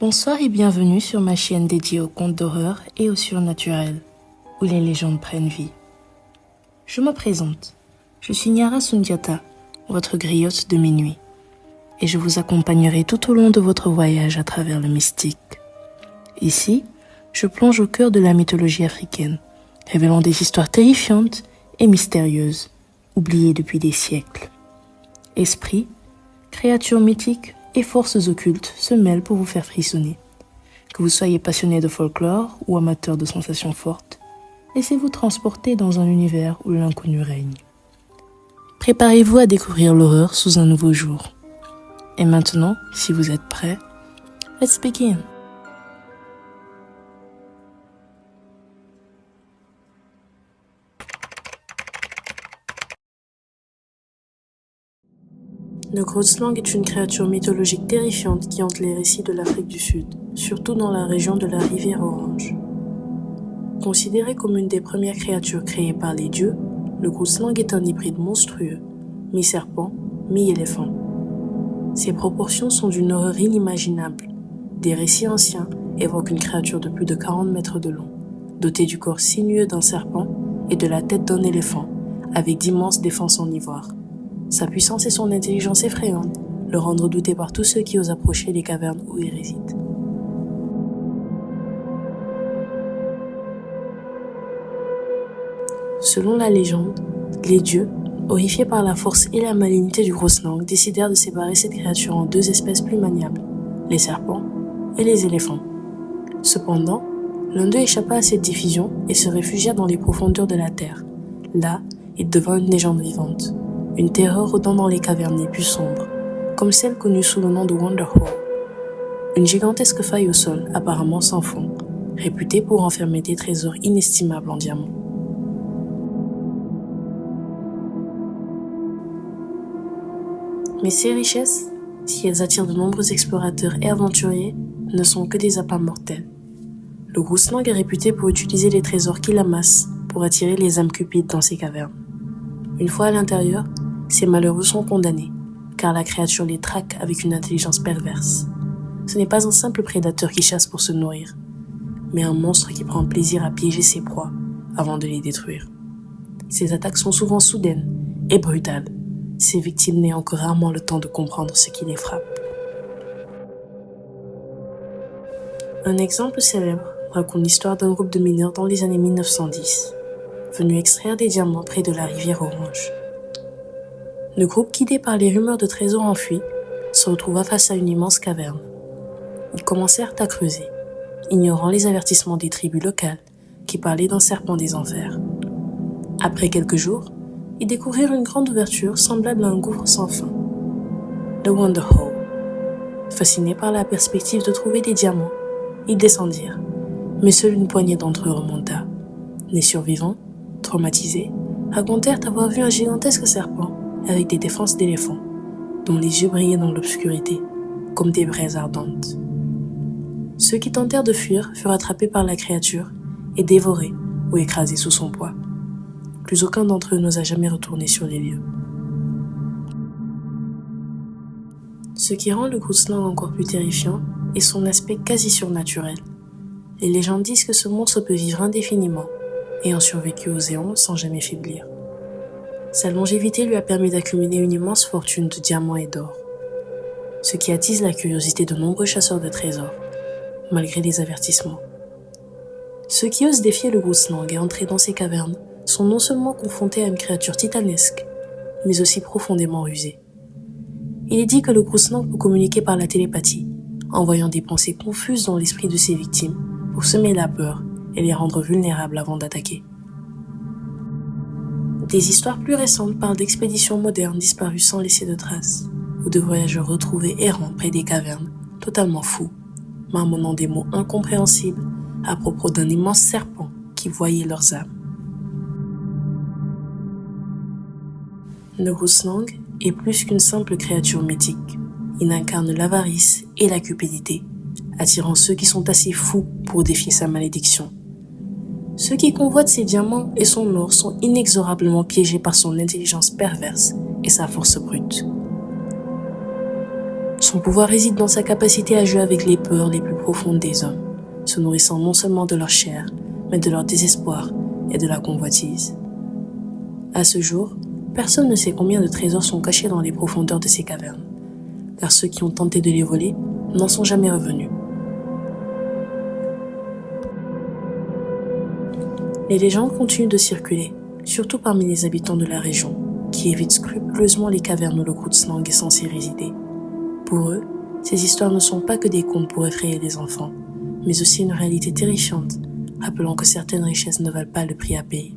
Bonsoir et bienvenue sur ma chaîne dédiée aux contes d'horreur et au surnaturel, où les légendes prennent vie. Je me présente, je suis Nyara Sundiata, votre griotte de minuit, et je vous accompagnerai tout au long de votre voyage à travers le mystique. Ici, je plonge au cœur de la mythologie africaine, révélant des histoires terrifiantes et mystérieuses, oubliées depuis des siècles. Esprits, créatures mythiques et forces occultes se mêlent pour vous faire frissonner. Que vous soyez passionné de folklore ou amateur de sensations fortes, laissez-vous transporter dans un univers où l'inconnu règne. Préparez-vous à découvrir l'horreur sous un nouveau jour. Et maintenant, si vous êtes prêts, let's begin. Le Grootslang est une créature mythologique terrifiante qui hante les récits de l'Afrique du Sud, surtout dans la région de la rivière Orange. Considéré comme une des premières créatures créées par les dieux, le Grootslang est un hybride monstrueux, mi-serpent, mi-éléphant. Ses proportions sont d'une horreur inimaginable. Des récits anciens évoquent une créature de plus de 40 mètres de long, dotée du corps sinueux d'un serpent et de la tête d'un éléphant, avec d'immenses défenses en ivoire. Sa puissance et son intelligence effrayantes le rendent redouté par tous ceux qui osent approcher les cavernes où il réside. Selon la légende, les dieux, horrifiés par la force et la malignité du Grootslang, décidèrent de séparer cette créature en deux espèces plus maniables, les serpents et les éléphants. Cependant, l'un d'eux échappa à cette division et se réfugia dans les profondeurs de la terre. Là, il devint une légende vivante. Une terreur rôdant dans les cavernes les plus sombres, comme celle connue sous le nom de Wonder Hole. Une gigantesque faille au sol, apparemment sans fond, réputée pour renfermer des trésors inestimables en diamants. Mais ces richesses, si elles attirent de nombreux explorateurs et aventuriers, ne sont que des appâts mortels. Le Grootslang est réputé pour utiliser les trésors qu'il amasse pour attirer les âmes cupides dans ses cavernes. Une fois à l'intérieur, ces malheureux sont condamnés, car la créature les traque avec une intelligence perverse. Ce n'est pas un simple prédateur qui chasse pour se nourrir, mais un monstre qui prend plaisir à piéger ses proies avant de les détruire. Ses attaques sont souvent soudaines et brutales, ses victimes n'ayant que rarement le temps de comprendre ce qui les frappe. Un exemple célèbre raconte l'histoire d'un groupe de mineurs dans les années 1910, venus extraire des diamants près de la rivière Orange. Le groupe, guidé par les rumeurs de trésors enfuis, se retrouva face à une immense caverne. Ils commencèrent à creuser, ignorant les avertissements des tribus locales qui parlaient d'un serpent des enfers. Après quelques jours, ils découvrirent une grande ouverture semblable à un gouffre sans fin, le Wonder Hole. Fascinés par la perspective de trouver des diamants, ils descendirent, mais seule une poignée d'entre eux remonta. Les survivants, traumatisés, racontèrent avoir vu un gigantesque serpent avec des défenses d'éléphant, dont les yeux brillaient dans l'obscurité, comme des braises ardentes. Ceux qui tentèrent de fuir furent attrapés par la créature et dévorés ou écrasés sous son poids. Plus aucun d'entre eux n'osa jamais retourner sur les lieux. Ce qui rend le Grootslang encore plus terrifiant est son aspect quasi surnaturel. Les légendes disent que ce monstre peut vivre indéfiniment, ayant survécu aux éons sans jamais faiblir. Sa longévité lui a permis d'accumuler une immense fortune de diamants et d'or, ce qui attise la curiosité de nombreux chasseurs de trésors, malgré les avertissements. Ceux qui osent défier le Grootslang et entrer dans ses cavernes sont non seulement confrontés à une créature titanesque, mais aussi profondément rusée. Il est dit que le Grootslang peut communiquer par la télépathie, envoyant des pensées confuses dans l'esprit de ses victimes pour semer la peur et les rendre vulnérables avant d'attaquer. Des histoires plus récentes parlent d'expéditions modernes disparues sans laisser de traces, ou de voyageurs retrouvés errant près des cavernes, totalement fous, marmonnant des mots incompréhensibles à propos d'un immense serpent qui voyait leurs âmes. Le Grootslang est plus qu'une simple créature mythique. Il incarne l'avarice et la cupidité, attirant ceux qui sont assez fous pour défier sa malédiction. Ceux qui convoitent ses diamants et son or sont inexorablement piégés par son intelligence perverse et sa force brute. Son pouvoir réside dans sa capacité à jouer avec les peurs les plus profondes des hommes, se nourrissant non seulement de leur chair, mais de leur désespoir et de la convoitise. À ce jour, personne ne sait combien de trésors sont cachés dans les profondeurs de ces cavernes, car ceux qui ont tenté de les voler n'en sont jamais revenus. Les légendes continuent de circuler, surtout parmi les habitants de la région, qui évitent scrupuleusement les cavernes où le Kreutzlang est censé résider. Pour eux, ces histoires ne sont pas que des contes pour effrayer les enfants, mais aussi une réalité terrifiante, rappelant que certaines richesses ne valent pas le prix à payer.